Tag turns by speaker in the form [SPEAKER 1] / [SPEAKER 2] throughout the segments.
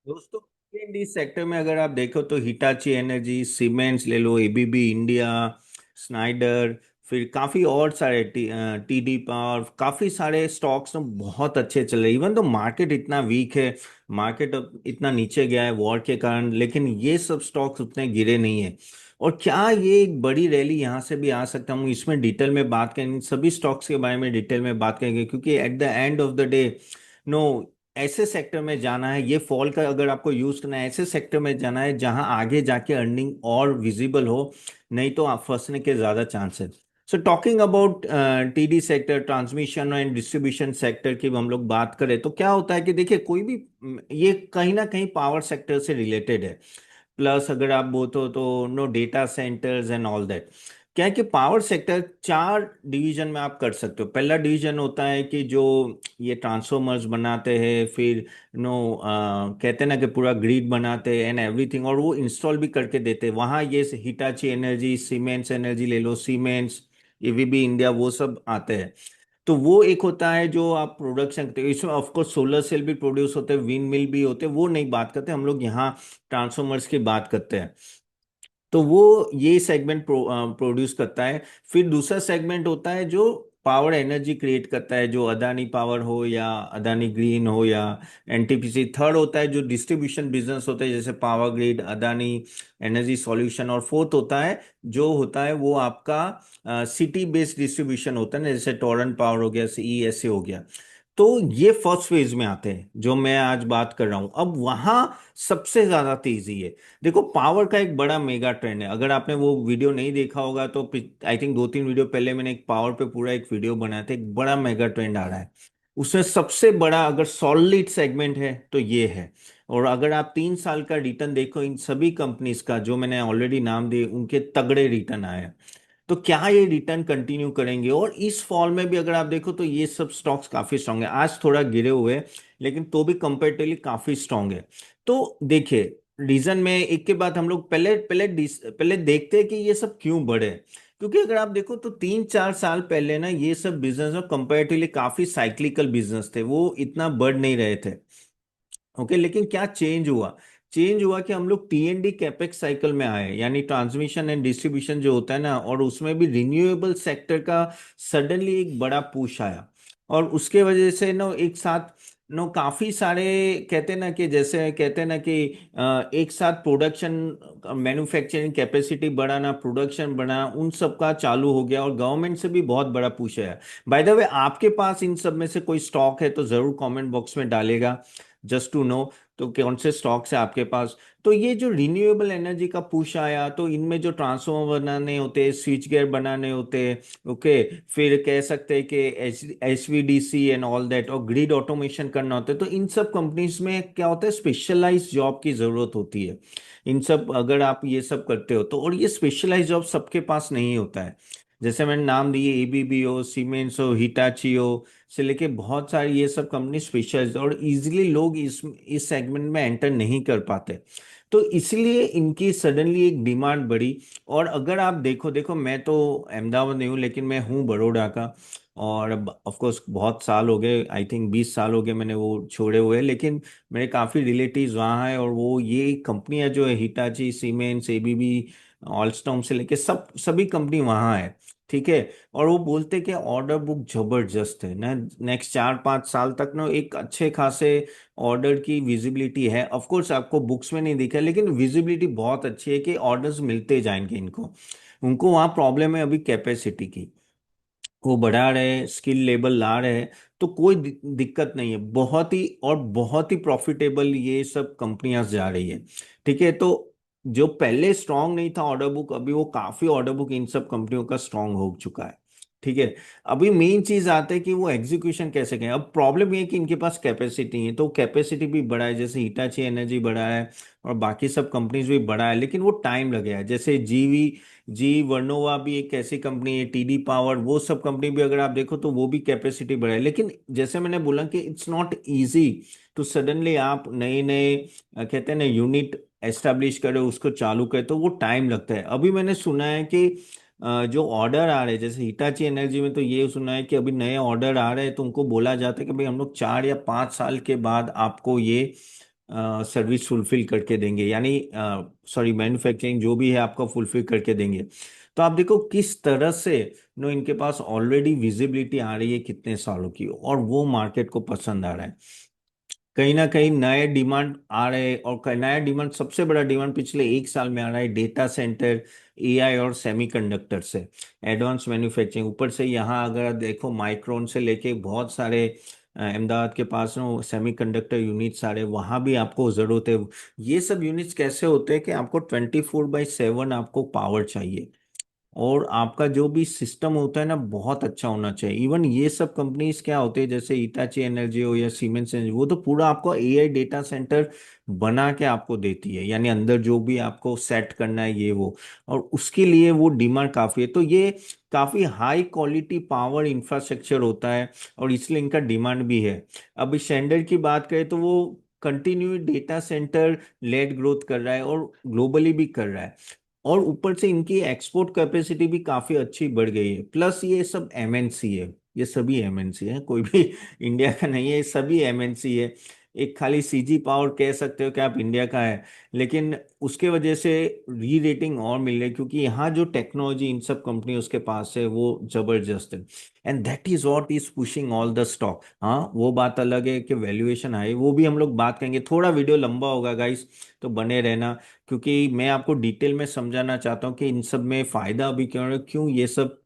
[SPEAKER 1] दोस्तों, T sector में अगर आप देखो तो हिटाची एनर्जी, सीमेंस ले लो, एबीबी इंडिया, स्नाइडर, फिर काफी और सारे टीडी पावर, काफी सारे स्टॉक्स तो बहुत अच्छे चल रहे। इवन तो मार्केट इतना वीक है, मार्केट इतना नीचे गया है वॉर के कारण, लेकिन ये सब स्टॉक्स उतने गिरे नहीं है। और क्या ये एक बड़ी रैली यहाँ से भी आ सकता हूँ, इसमें डिटेल में बात करेंगे, सभी स्टॉक्स के बारे में डिटेल में बात करेंगे, क्योंकि at the end of the day no, ऐसे सेक्टर में जाना है, ये फॉल का अगर आपको यूज करना है, ऐसे सेक्टर में जाना है जहां आगे जाके अर्निंग और विजिबल हो, नहीं तो आप फंसने के ज्यादा चांस है। So talking about TD sector, transmission and distribution sector की हम लोग बात करें तो क्या होता है कि देखिए, कोई भी ये कहीं ना कहीं पावर सेक्टर से रिलेटेड है। प्लस अगर आप बोलो तो no, data centres and all that. क्या है कि पावर सेक्टर चार डिवीजन में आप कर सकते हो। पहला डिवीजन होता है कि जो ये ट्रांसफॉर्मर्स बनाते हैं, फिर नो कहते हैं ना कि पूरा ग्रिड बनाते हैं एंड एवरीथिंग, और वो इंस्टॉल भी करके देते हैं वहाँ। ये हिटाची एनर्जी, सीमेंस एनर्जी ले लो, सीमेंस, एवीबी इंडिया, वो सब आते हैं। तो वो एक होता है जो आप प्रोडक्शन करते हो, इसमें ऑफकोर्स सोलर सेल भी प्रोड्यूस होते हैं, विंड मिल भी होते हैं, वो नहीं बात करते हम लोग यहाँ, ट्रांसफॉर्मर्स की बात करते हैं। तो वो ये सेगमेंट प्रोड्यूस करता है। फिर दूसरा सेगमेंट होता है जो पावर एनर्जी क्रिएट करता है, जो अदानी पावर हो या अदानी ग्रीन हो या एनटीपीसी। थर्ड होता है जो डिस्ट्रीब्यूशन बिजनेस होता है, जैसे power grid, Adani energy solution. और फोर्थ होता है जो होता है वो आपका सिटी बेस्ड डिस्ट्रीब्यूशन होता है ना, जैसे टोरंट पावर हो गया, सीईएसए हो गया। तो ये फर्स्ट फेज में आते हैं जो मैं आज बात कर रहा हूं। अब वहां सबसे ज्यादा तेजी है। देखो, पावर का एक बड़ा मेगा ट्रेंड है। अगर आपने वो वीडियो नहीं देखा होगा तो आई थिंक 2-3 वीडियो पहले मैंने एक पावर पे पूरा एक वीडियो बनाया था। एक बड़ा मेगा ट्रेंड आ रहा है, उसमें सबसे बड़ा अगर सॉलिड सेगमेंट है तो ये है। और अगर आप 3 साल का रिटर्न देखो इन सभी कंपनीज का जो मैंने ऑलरेडी नाम दिए, उनके तगड़े रिटर्न आए हैं। तो क्या ये रिटर्न कंटिन्यू करेंगे? और इस फॉल में भी अगर आप देखो तो ये सब स्टॉक्स काफी स्ट्रांग है। आज थोड़ा गिरे हुए हैं, लेकिन तो भी कंपेरेटिवली काफी स्ट्रांग है। तो देखिए, रीजन में एक के बाद हम लोग पहले पहले पहले देखते हैं कि ये सब क्यों बढ़े। क्योंकि अगर आप देखो तो 3-4 साल पहले ना, ये सब बिजनेस में कंपेरेटिवली काफी साइक्लिकल बिजनेस थे, वो इतना बढ़ नहीं रहे थे। ओके, लेकिन क्या चेंज हुआ? चेंज हुआ कि हम लोग टीएनडी कैपेक्स साइकिल में आए, यानी ट्रांसमिशन एंड डिस्ट्रीब्यूशन जो होता है ना, और उसमें भी रिन्यूएबल सेक्टर का सडनली एक बड़ा पुश आया। और उसके वजह से नो एक साथ नो काफी सारे, कहते हैं ना कि जैसे कहते हैं ना कि एक साथ प्रोडक्शन, मैन्युफैक्चरिंग कैपेसिटी बढ़ाना, प्रोडक्शन बढ़ाना, उन सब का चालू हो गया। और गवर्नमेंट से भी बहुत बड़ा पुश है। बाय द वे, आपके पास इन सब में से कोई स्टॉक है तो जरूर कमेंट बॉक्स में डालेगा, जस्ट टू नो। तो कौन से स्टॉक्स है आपके पास? तो ये जो रिन्यूएबल एनर्जी का पुश आया, तो इनमें जो ट्रांसफॉर्मर बनाने होते, स्विच गियर बनाने होते, ओके, फिर कह सकते हैं कि एचवीडीसी एंड ऑल दैट, और ग्रिड ऑटोमेशन करना होता है, तो इन सब कंपनीज में क्या होता है, स्पेशलाइज जॉब की जरूरत होती है। इन सब अगर आप ये सब करते हो तो, और ये स्पेशलाइज जॉब सबके पास नहीं होता है। जैसे मैंने नाम दिए, एबीबी हो, सीमेंस हो, हिटाची हो, से लेके बहुत सारी ये सब कंपनी स्पेशलाइज्ड, और इजीली लोग इस सेगमेंट में एंटर नहीं कर पाते। तो इसलिए इनकी सडनली एक डिमांड बढ़ी। और अगर आप देखो देखो, मैं तो अहमदाबाद नहीं हूँ, लेकिन मैं हूँ बड़ौदा का। और ऑफ कोर्स बहुत साल हो गए, आई थिंक 20 साल हो गए मैंने वो छोड़े हुए, लेकिन मेरे काफ़ी रिलेटिव्स वहाँ हैं। और वो ये कंपनियां जो है, हिटाची, सीमेंस, एबीबी, ऑलस्टॉम से लेके सभी कंपनी वहाँ है। ठीक है। और वो बोलते कि ऑर्डर बुक जबरदस्त है ना, नेक्स्ट 4-5 साल तक ना एक अच्छे खासे ऑर्डर की विजिबिलिटी है। ऑफ कोर्स आपको बुक्स में नहीं दिखा, लेकिन विजिबिलिटी बहुत अच्छी है कि ऑर्डर्स मिलते जाएंगे इनको। उनको वहाँ प्रॉब्लम है अभी कैपेसिटी की, वो बढ़ा रहे हैं, स्किल लेवल ला रहे हैं। तो कोई दिक्कत नहीं है, बहुत ही और बहुत ही प्रॉफिटेबल ये सब कंपनियां जा रही है। ठीक है। तो जो पहले स्ट्रांग नहीं था ऑर्डर बुक, अभी वो काफी ऑर्डर बुक इन सब कंपनियों का स्ट्रांग हो चुका है। ठीक है। अभी मेन चीज आते है कि वो एग्जीक्यूशन कैसे करें। अब प्रॉब्लम ये है कि इनके पास कैपेसिटी है, तो कैपेसिटी भी बढ़ा है, जैसे हिटाची एनर्जी बढ़ा है और बाकी सब कंपनीज भी बढ़ा है, लेकिन वो टाइम लगेगा। जैसे जी वर्नोवा भी एक ऐसी कंपनी है, टीडी पावर, वो सब कंपनी भी अगर आप देखो तो वो भी कैपेसिटी बढ़ाए। लेकिन जैसे मैंने बोला कि इट्स नॉट इजी तो सडनली आप नए नए कहते हैं ना यूनिट एस्टेब्लिश करें, उसको चालू करें, तो वो टाइम लगता है। अभी मैंने सुना है कि जो ऑर्डर आ रहे हैं, जैसे हिटाची एनर्जी में तो ये सुना है कि अभी नए ऑर्डर आ रहे हैं तो उनको बोला जाता है कि भाई हम लोग 4 या 5 साल के बाद आपको ये सर्विस फुलफिल करके देंगे, यानी सॉरी मैन्युफैक्चरिंग जो भी है आपका फुलफिल करके देंगे। तो आप देखो किस तरह से इनके पास ऑलरेडी विजिबिलिटी आ रही है कितने सालों की, और वो मार्केट को पसंद आ रहा है। कहीं ना कहीं नए डिमांड आ रहे हैं, और नया डिमांड, सबसे बड़ा डिमांड पिछले 1 साल में आ रहा है डेटा सेंटर, एआई और सेमीकंडक्टर से, एडवांस मैन्युफैक्चरिंग। ऊपर से यहाँ अगर देखो माइक्रोन से लेके बहुत सारे अहमदाबाद के पास ना सेमीकंडक्टर यूनिट सारे, वहाँ भी आपको ज़रूरत है। ये सब यूनिट्स कैसे होते हैं कि आपको 24/7 आपको पावर चाहिए, और आपका जो भी सिस्टम होता है ना बहुत अच्छा होना चाहिए। इवन ये सब कंपनीज क्या होते हैं, जैसे इटाची एनर्जी हो या सीमेंस एनर्जी, वो तो पूरा आपको एआई डेटा सेंटर बना के आपको देती है, यानी अंदर जो भी आपको सेट करना है ये वो, और उसके लिए वो डिमांड काफ़ी है। तो ये काफ़ी हाई क्वालिटी पावर इंफ्रास्ट्रक्चर होता है, और इसलिए इनका डिमांड भी है। अब स्टैंडर्ड की बात करें तो वो continue data centre led growth कर रहा है, और ग्लोबली भी कर रहा है। और ऊपर से इनकी एक्सपोर्ट कैपेसिटी भी काफी अच्छी बढ़ गई है। प्लस ये सब एमएनसी है, ये सभी एमएनसी है, कोई भी इंडिया का नहीं है, ये सभी एमएनसी है। एक खाली सीजी पावर कह सकते हो कि आप इंडिया का है, लेकिन उसके वजह से री रेटिंग और मिल रही है, क्योंकि यहाँ जो टेक्नोलॉजी इन सब कंपनी उसके पास है वो जबरदस्त है। And that is what is pushing all the stock. हाँ, वो बात अलग है कि वैल्यूएशन है, वो भी हम लोग बात करेंगे, थोड़ा वीडियो लंबा होगा गाइस, तो बने रहना। क्योंकि मैं आपको डिटेल में समझाना चाहता हूँ कि इन सब में फायदा अभी क्यों क्यों ये सब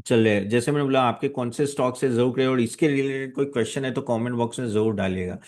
[SPEAKER 1] चल रहा है। जैसे मैंने बोला, आपके कौन से स्टॉक से जरूर करें, और इसके रिलेटेड कोई क्वेश्चन है तो कमेंट बॉक्स में जरूर डालिएगा,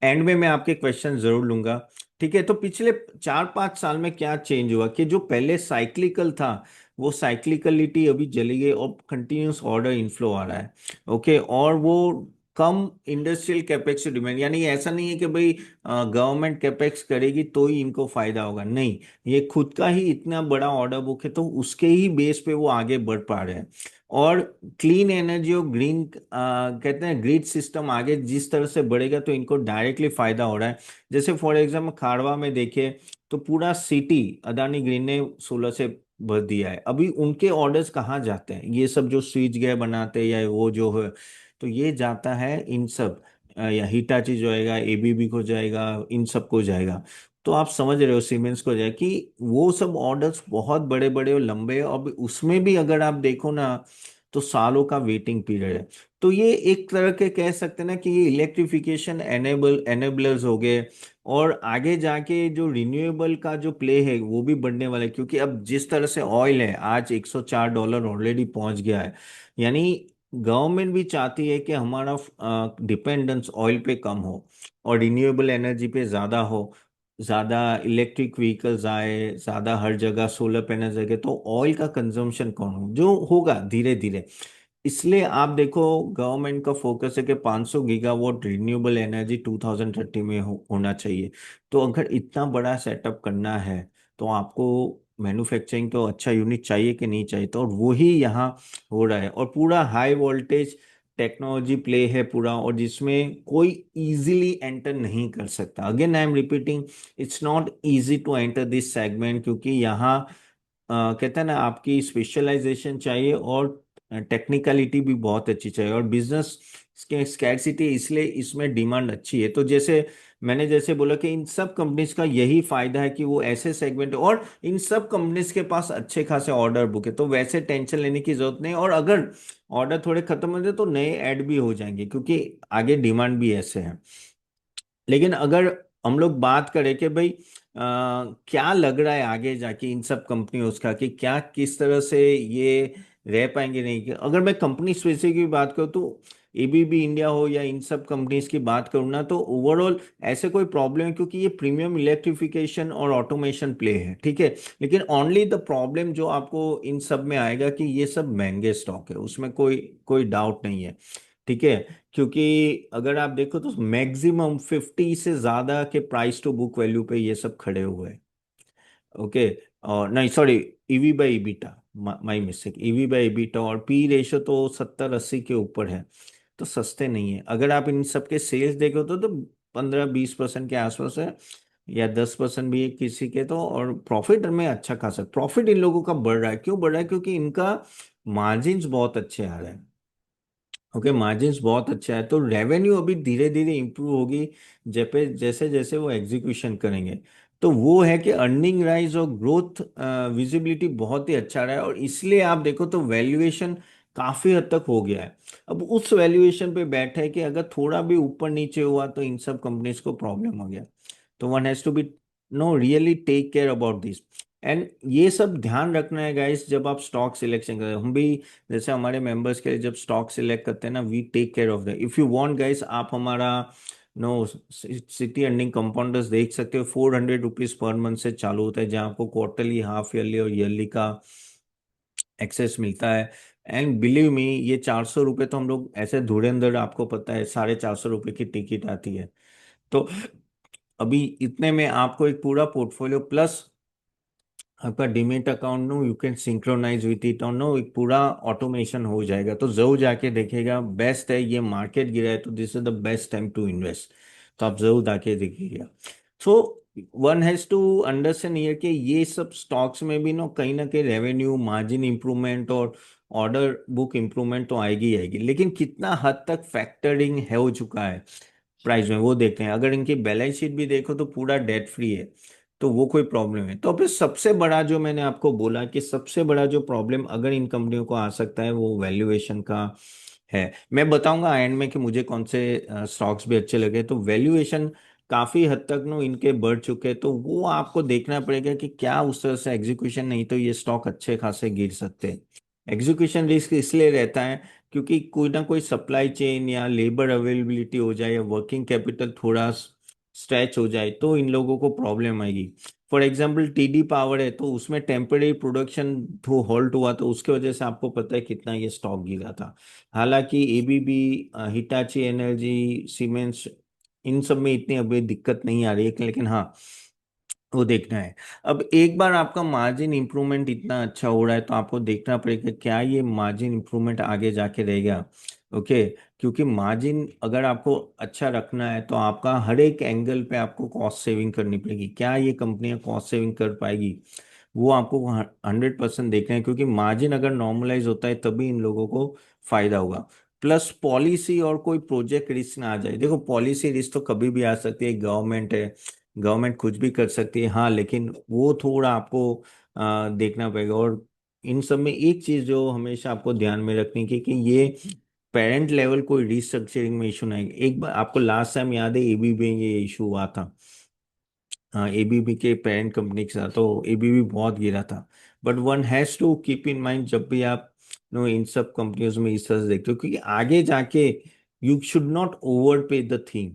[SPEAKER 1] एंड में मैं आपके क्वेश्चन जरूर लूंगा। ठीक है, तो पिछले 4-5 साल में क्या चेंज हुआ कि जो पहले साइक्लिकल था, वो साइक्लिकलिटी अभी चली गई, और कंटिन्यूस ऑर्डर इनफ्लो आ रहा है। ओके, और वो कम इंडस्ट्रियल कैपेक्स डिमांड, यानी ऐसा नहीं है कि भाई गवर्नमेंट कैपेक्स करेगी तो ही इनको फायदा होगा, नहीं, ये खुद का ही इतना बड़ा ऑर्डर बुक है, तो उसके ही बेस पे वो आगे बढ़ पा रहे हैं। और क्लीन एनर्जी और ग्रीन कहते हैं ग्रिड सिस्टम आगे जिस तरह से बढ़ेगा, तो इनको डायरेक्टली फायदा हो रहा है। जैसे फॉर एग्जाम्पल खाड़वा में देखिए, तो पूरा सिटी अदानी ग्रीन ने सोलर से भर दिया है। अभी उनके ऑर्डर्स कहाँ जाते हैं, ये सब जो स्विच गेयर बनाते हैं या वो जो है, तो ये जाता है इन सब या हिटाची जो आएगा, एबीबी को जाएगा, इन सब को जाएगा। तो आप समझ रहे हो सीमेंस को जाए कि वो सब ऑर्डर्स बहुत बड़े बड़े और लंबे हैं। अब उसमें भी अगर आप देखो ना, तो सालों का वेटिंग पीरियड है। तो ये एक तरह के कह सकते हैं ना कि ये इलेक्ट्रिफिकेशन एनेबलर्स हो गए, और आगे जाके जो रिन्यूएबल का जो प्ले है वो भी बढ़ने वाला है। क्योंकि अब जिस तरह से ऑयल है आज $104 ऑलरेडी पहुंच गया है, यानी गवर्नमेंट भी चाहती है कि हमारा डिपेंडेंस ऑयल पे कम हो, और रिन्यूएबल एनर्जी पे ज़्यादा हो, ज़्यादा इलेक्ट्रिक व्हीकल्स आए, ज़्यादा हर जगह सोलर पैनल लगे, तो ऑयल का कंजम्पशन कौन हो जो होगा धीरे धीरे। इसलिए आप देखो गवर्नमेंट का फोकस है कि 500 गीगावाट रिन्यूएबल एनर्जी 2030 में होना चाहिए। तो अगर इतना बड़ा सेटअप करना है, तो आपको मैन्युफैक्चरिंग तो अच्छा यूनिट चाहिए कि नहीं चाहिए, तो और वही यहाँ हो रहा है। और पूरा हाई वोल्टेज टेक्नोलॉजी प्ले है पूरा, और जिसमें कोई इजीली एंटर नहीं कर सकता। Again I am repeating, it's not easy to enter this segment, क्योंकि यहाँ कहते हैं ना आपकी स्पेशलाइजेशन चाहिए, और टेक्निकलिटी भी बहुत अच्छी चाहिए, और बिजनेस के स्कैरसिटी, इसलिए इसमें डिमांड अच्छी है। तो जैसे मैंने जैसे बोला कि इन सब कंपनीज का यही फायदा है कि वो ऐसे सेगमेंट, और इन सब कंपनीज के पास अच्छे खासे ऑर्डर बुक है, तो वैसे टेंशन लेने की जरूरत नहीं। और अगर ऑर्डर थोड़े खत्म हो जाए तो नए ऐड भी हो जाएंगे, क्योंकि आगे डिमांड भी ऐसे है। लेकिन अगर हम लोग बात करें कि भाई क्या लग रहा है आगे जाके इन सब कंपनियों का, कि क्या किस तरह से ये रह पाएंगे, नहीं कि अगर मैं कंपनी स्पेसिफिक की बात करूँ, तो एबीबी इंडिया हो या इन सब कंपनीज की बात करूँ ना, तो ओवरऑल ऐसे कोई प्रॉब्लम है, क्योंकि ये प्रीमियम इलेक्ट्रिफिकेशन और ऑटोमेशन प्ले है, ठीक है। लेकिन ओनली द प्रॉब्लम जो आपको इन सब में आएगा कि ये सब महंगे स्टॉक है, उसमें कोई कोई डाउट नहीं है, ठीक है। क्योंकि अगर आप देखो तो मैक्सिमम 50 से ज्यादा के प्राइस टू बुक वैल्यू पे ये सब खड़े हुए हैं। ओके, और नहीं sorry, EV by ईबीटा, my mistake, EV by ईबीटा, और पी रेशो तो 70-80 के ऊपर है। तो सस्ते नहीं है। अगर आप इन सब के सेल्स देखो तो 15-20% के आसपास है, या 10% भी है किसी के तो। और प्रॉफिट में अच्छा खासा प्रॉफिट इन लोगों का बढ़ रहा है। क्यों बढ़ रहा है? क्योंकि इनका मार्जिन्स बहुत अच्छे आ रहे हैं। ओके, मार्जिन्स बहुत अच्छा है, तो रेवेन्यू अभी धीरे धीरे इंप्रूव होगी जैसे जैसे जैसे वो एग्जीक्यूशन करेंगे। तो वो है कि अर्निंग राइज और ग्रोथ विजिबिलिटी बहुत ही अच्छा रहा है, और इसलिए आप देखो तो वैल्यूएशन काफी हद तक हो गया है। अब उस वैल्यूएशन पे बैठे है कि अगर थोड़ा भी ऊपर नीचे हुआ तो इन सब कंपनीज को प्रॉब्लम हो गया। तो one has to be no really take care about this. And ये सब ध्यान रखना है गाइस, जब आप स्टॉक सिलेक्शन करें। हम भी जैसे हमारे मेंबर्स के लिए जब स्टॉक सिलेक्ट करते हैं ना, we take care of that. If you want guys, आप हमारा नो सिटी अर्निंग कंपाउंडर्स देख सकते हो, ₹400 पर मंथ से चालू होता है, जहां आपको क्वार्टरली, हाफ ईयरली और ईयरली का एक्सेस मिलता है। एंड बिलीव मी, ये ₹400 तो हम लोग ऐसे धुरंधर, आपको पता है ₹450 की टिकट आती है। तो अभी इतने में आपको एक पूरा पोर्टफोलियो प्लस आपका demat account no you can synchronise with it और नो एक पूरा ऑटोमेशन हो जाएगा। तो जरूर जाके देखेगा, बेस्ट है। ये मार्केट गिरा है तो this is the best time to invest. तो आप जरूर जाके देखिएगा। So one has to understand here कि ये सब स्टॉक्स में भी ना कहीं रेवेन्यू मार्जिन इंप्रूवमेंट और ऑर्डर बुक इंप्रूवमेंट तो आएगी ही आएगी, लेकिन कितना हद तक फैक्टरिंग है हो चुका है प्राइस में वो देखते हैं। अगर इनकी बैलेंस शीट भी देखो तो पूरा डेट फ्री है, तो वो कोई प्रॉब्लम है। तो फिर सबसे बड़ा जो मैंने आपको बोला कि सबसे बड़ा जो प्रॉब्लम अगर इन कंपनियों को आ सकता है वो वैल्यूएशन का है। मैं बताऊंगा एंड में कि मुझे कौन से स्टॉक्स भी अच्छे लगे। तो वैल्यूएशन काफी हद तक नो इनके बढ़ चुके हैं, तो वो आपको देखना पड़ेगा कि क्या उस तरह से एग्जीक्यूशन, नहीं तो ये स्टॉक अच्छे खासे गिर सकते हैं। एग्जीक्यूशन रिस्क इसलिए रहता है क्योंकि कोई ना कोई सप्लाई चेन या लेबर अवेलेबिलिटी हो जाए या वर्किंग कैपिटल थोड़ा स्ट्रेच हो जाए तो इन लोगों को प्रॉब्लम आएगी। फॉर एग्जाम्पल टीडी पावर है, तो उसमें टेम्पररी प्रोडक्शन थ्रू हॉल्ट हुआ, तो उसके वजह से आपको पता है कितना ये स्टॉक गिरा था। हालांकि एबीबी, हिटाची एनर्जी, सीमेंस, इन सब में इतनी अभी दिक्कत नहीं आ रही है, लेकिन हाँ, वो देखना है। अब एक बार आपका मार्जिन इंप्रूवमेंट इतना अच्छा हो रहा है तो आपको देखना पड़ेगा क्या ये मार्जिन इंप्रूवमेंट आगे जाके रहेगा। ओके, क्योंकि मार्जिन अगर आपको अच्छा रखना है तो आपका हर एक एंगल पे आपको कॉस्ट सेविंग करनी पड़ेगी। क्या ये कंपनियां कॉस्ट सेविंग कर पाएगी, वो आपको 100% देखना है, क्योंकि मार्जिन अगर नॉर्मलाइज होता है तभी इन लोगों को फायदा होगा। प्लस पॉलिसी और कोई प्रोजेक्ट रिस्क ना आ जाए। देखो, पॉलिसी रिस्क तो कभी भी आ सकती है, गवर्नमेंट है, गवर्नमेंट कुछ भी कर सकती है, हाँ, लेकिन वो थोड़ा आपको देखना पड़ेगा। और इन सब में एक चीज जो हमेशा आपको ध्यान में रखनी की कि ये पेरेंट लेवल कोई रिस्ट्रक्चरिंग में इशू ना आए। एक बार आपको लास्ट टाइम याद है एबीबी में ये इशू हुआ था, हाँ, एबीबी के पेरेंट कंपनी के साथ, तो एबीबी बहुत गिरा था। But one has to keep in mind जब भी आप नो इन सब कंपनियों में इस तरह से देखते हो, क्योंकि आगे जाके यू शुड नॉट ओवर पे द थिंग।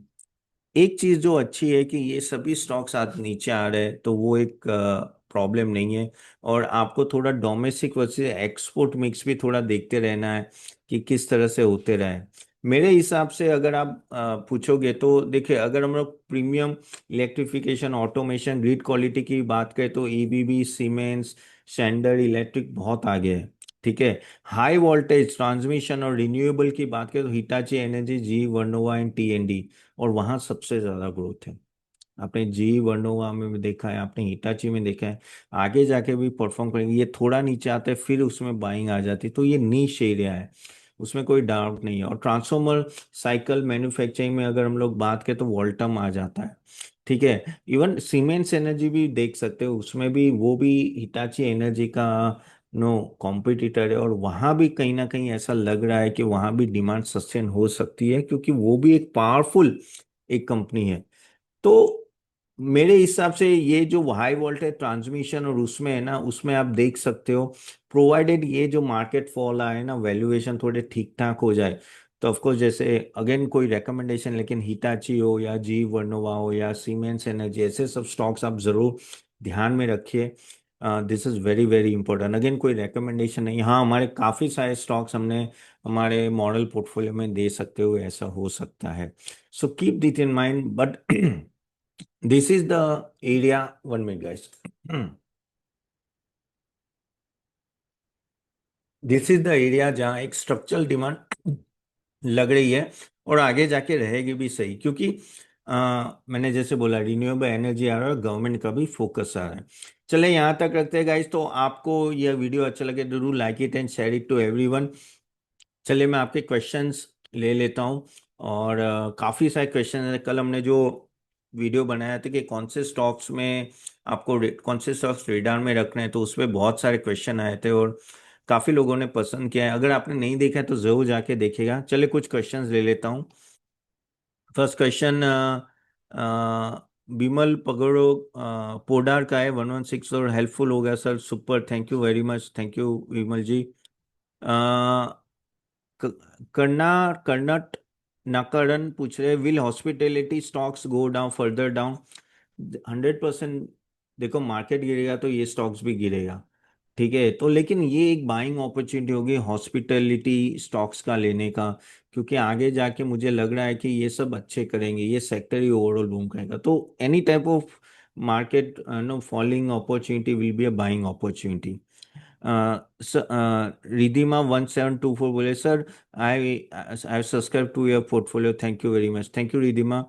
[SPEAKER 1] एक चीज जो अच्छी है कि ये सभी स्टॉक्स आज नीचे आ रहे हैं, तो वो एक प्रॉब्लम नहीं है। और आपको थोड़ा डोमेस्टिक वर्सेस एक्सपोर्ट मिक्स भी थोड़ा देखते रहना है कि किस तरह से होते रहे। मेरे हिसाब से अगर आप पूछोगे तो देखिए, अगर हम लोग premium electrification, automation, grid quality की बात करें तो एबीबी, सीमेंस, स्टैंडर्ड इलेक्ट्रिक बहुत आगे है। ठीक है। हाई वोल्टेज ट्रांसमिशन और रिन्यूएबल की बात करें तो Hitachi energy, ji Vernova and टीएनडी, और वहां सबसे ज्यादा ग्रोथ है। आपने जी वर्नोवा में भी देखा है, आपने हिटाची में देखा है, आगे जाके भी परफॉर्म करेंगे। ये थोड़ा नीचे आता है फिर उसमें बाइंग आ जाती है, तो ये नीश एरिया है, उसमें कोई डाउट नहीं है। और ट्रांसफॉर्मर साइकिल मैन्युफैक्चरिंग में अगर हम लोग बात करें तो वोल्टम आ जाता है। ठीक है। इवन सीमेंस एनर्जी भी देख सकते हो, उसमें भी वो भी हिटाची एनर्जी का नो कॉम्पिटिटर है, और वहां भी कहीं ना कहीं ऐसा लग रहा है कि वहां भी डिमांड सस्टेन हो सकती है, क्योंकि वो भी एक पावरफुल एक कंपनी है। तो मेरे हिसाब से ये जो हाई वोल्टेज ट्रांसमिशन और उसमें है ना, उसमें आप देख सकते हो, प्रोवाइडेड ये जो मार्केट फॉल आए ना, वैल्यूएशन थोड़े ठीक ठाक हो जाए, तो ऑफ कोर्स जैसे अगेन कोई रेकमेंडेशन, लेकिन हिटाची हो या जी वर्नोवा हो या सीमेंस एनर्जी, ऐसे सब स्टॉक्स आप जरूर ध्यान में रखिए। This is very very important. Again कोई रेकमेंडेशन नहीं, हाँ, हमारे काफी सारे स्टॉक्स हमने हमारे मॉडल पोर्टफोलियो में दे सकते हो, ऐसा हो सकता है। So keep that in mind, but this is the area, 1 minute guys, this is the area जहाँ एक स्ट्रक्चरल डिमांड लग रही है, और आगे जाके रहेगी भी सही, क्योंकि मैंने जैसे बोला रिन्यूएबल एनर्जी आ रहा है और गवर्नमेंट का भी फोकस आ रहा है। चले यहाँ तक रखते हैं गाइस। तो आपको यह वीडियो अच्छा लगे, जरूर like it and share it to everyone. चलिए मैं आपके क्वेश्चंस ले लेता हूँ। और काफ़ी सारे क्वेश्चन हैं। कल हमने जो वीडियो बनाया था कि कौन से स्टॉक्स में आपको कौन से स्टॉक्स रेडार में रखने हैं, तो उसमें बहुत सारे क्वेश्चन आए थे और काफ़ी लोगों ने पसंद किया है। अगर आपने नहीं देखा है तो ज़रूर जाके देखिएगा। चलिए कुछ क्वेश्चंस ले लेता हूँ। फर्स्ट क्वेश्चन बिमल पगड़ो पोडार का है, 116, और हेल्पफुल हो गया sir, super, thank you very much, thank you Vimal ji. करना कर्नट नाकरन पूछ रहे, will hospitality stocks go down further down? 100%। देखो मार्केट गिरेगा तो ये स्टॉक्स भी गिरेगा, ठीक है। तो लेकिन ये एक बाइंग अपॉर्चुनिटी होगी हॉस्पिटैलिटी स्टॉक्स का लेने का, क्योंकि आगे जाके मुझे लग रहा है कि ये सब अच्छे करेंगे, ये सेक्टर ही ओवरऑल बूम करेगा। तो any type of market no falling opportunity will be a buying opportunity. Ridhima 1724 बोले, sir I subscribe to your portfolio, thank you very much, thank you Ridhima.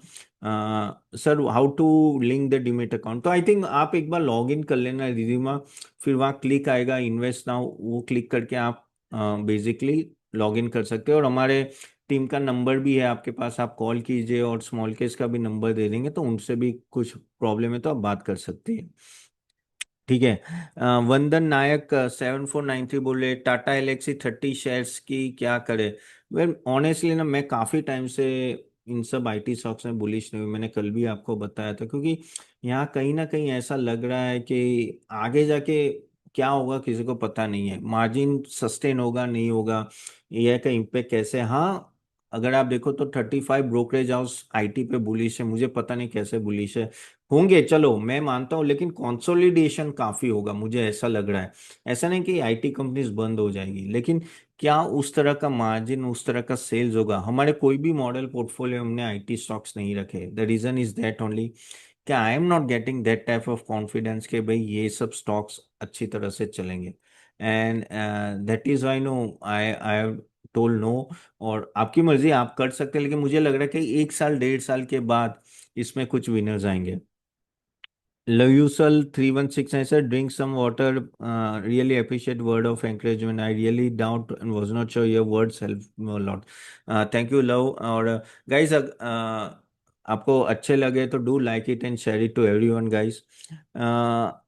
[SPEAKER 1] Sir how to link the demat account? तो I think आप एक बार log in कर लेना रिधिमा, फिर वहाँ click आएगा invest now, वो क्लिक करके आप बेसिकली लॉग इन कर सकते हो। और हमारे टीम का नंबर भी है आपके पास, आप कॉल कीजिए, और स्मॉल केस का भी नंबर दे देंगे, तो उनसे भी कुछ प्रॉब्लम है तो आप बात कर सकते हैं, ठीक है। वंदन नायक 7493 बोले, टाटा एलेक्सी 30 शेयर्स की क्या करे? वेल ऑनेस्टली ना, मैं काफ़ी टाइम से इन सब आईटी स्टॉक्स में बुलिश नहीं हूँ। मैंने कल भी आपको बताया था, क्योंकि यहाँ कहीं ना कहीं ऐसा लग रहा है कि आगे जाके क्या होगा किसी को पता नहीं है। मार्जिन सस्टेन होगा नहीं होगा, एआई का इम्पेक्ट कैसे। हाँ, अगर आप देखो तो 35 ब्रोकरेज हाउस आईटी पे बुलिश है, मुझे पता नहीं कैसे बुलिश है होंगे, चलो मैं मानता हूँ, लेकिन कंसोलिडेशन काफी होगा मुझे ऐसा लग रहा है। ऐसा नहीं कि आईटी कंपनीज बंद हो जाएगी, लेकिन क्या उस तरह का मार्जिन, उस तरह का सेल्स होगा? हमारे कोई भी मॉडल पोर्टफोलियो हमने आईटी स्टॉक्स नहीं रखे, the reason is that only, कि I am not getting that type of confidence कि भाई ये सब स्टॉक्स अच्छी तरह से चलेंगे। And that is I know, I have told no. और आपकी मर्जी, आप कर सकते हैं, लेकिन मुझे लग रहा है कि 1 साल 1.5 साल के बाद इसमें कुछ विनर्स आएंगे। Lusal 3169 sir, drink some water. Really appreciate word of encouragement. I really doubt and was not sure your words help me a lot. Thank you, love. और guys, आपको अच्छे लगे तो do like it and share it to everyone guys.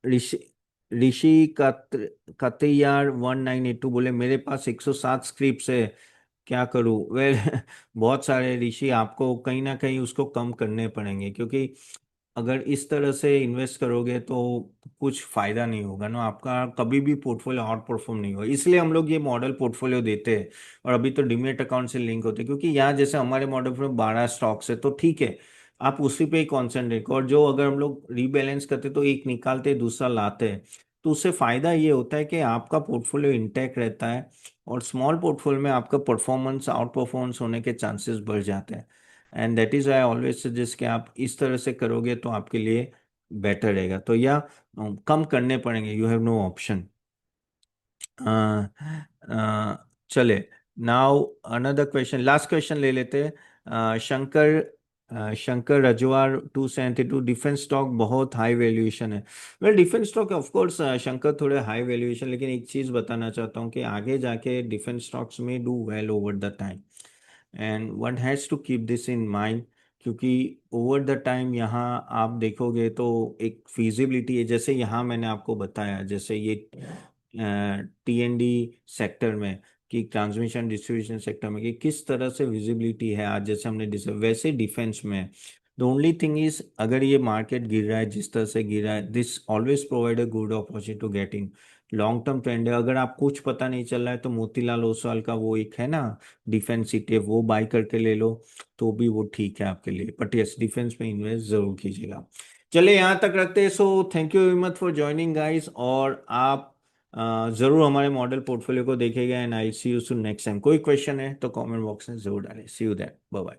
[SPEAKER 1] Rishi Rishi Katiyar 1982 बोले, मेरे पास 107 scripts है, क्या करूं? वेल बहुत सारे ऋषि, आपको कहीं ना कहीं उसको कम करने पड़ेंगे, क्योंकि अगर इस तरह से इन्वेस्ट करोगे तो कुछ फायदा नहीं होगा ना आपका, कभी भी पोर्टफोलियो आउट परफॉर्म नहीं होगा। इसलिए हम लोग ये मॉडल पोर्टफोलियो देते हैं, और अभी तो डिमेट अकाउंट से लिंक होते हैं, क्योंकि यहाँ जैसे हमारे मॉडल में 12 स्टॉक्स है, तो ठीक है, आप उसी पे ही कॉन्सेंट्रेट करो। और जो अगर हम लोग रीबैलेंस करते तो एक निकालते दूसरा लाते हैं, तो उससे फायदा ये होता है कि आपका पोर्टफोलियो इंटैक्ट रहता है, और स्मॉल पोर्टफोलियो में आपका परफॉर्मेंस आउट परफॉर्मेंस होने के चांसेस बढ़ जाते हैं। And that is I always suggest कि आप इस तरह से करोगे तो आपके लिए बेटर रहेगा। तो या कम करने पड़ेंगे, यू हैव नो ऑप्शन। चले, now another question, last question ले लेते हैं। शंकर शंकर रजवार 272, डिफेंस स्टॉक बहुत हाई वैल्यूएशन है। Well defence stock of course Shankar थोड़े हाई वैल्यूएशन, लेकिन एक चीज बताना चाहता हूँ कि आगे जाके डिफेंस स्टॉक्स में do well over the time, and one has to keep this in mind, क्योंकि ओवर द टाइम यहाँ आप देखोगे तो एक फिजिबिलिटी है, जैसे यहाँ मैंने आपको बताया, जैसे ये टीएनडी सेक्टर में, कि ट्रांसमिशन डिस्ट्रीब्यूशन सेक्टर में, कि किस तरह से विजिबिलिटी है आज, जैसे हमने वैसे डिफेंस में। द ओनली थिंग इज, अगर ये मार्केट गिर रहा है जिस तरह से गिर रहा है, this always provide a good opportunity to get in. Long term trend है, अगर आप कुछ पता नहीं चल रहा है तो मोतीलाल ओसवाल का वो एक है ना, डिफेंस ETF, वो बाय करके ले लो, तो भी वो ठीक है आपके लिए। बट यस, डिफेंस में इन्वेस्ट जरूर कीजिएगा। चलिए यहाँ तक रखते हैं। So thank you very much for joining guys, और आप जरूर हमारे मॉडल पोर्टफोलियो को देखिएगा, and I see you soon next time. कोई क्वेश्चन है तो कमेंट बॉक्स में जरूर डालें। See you there, bye bye.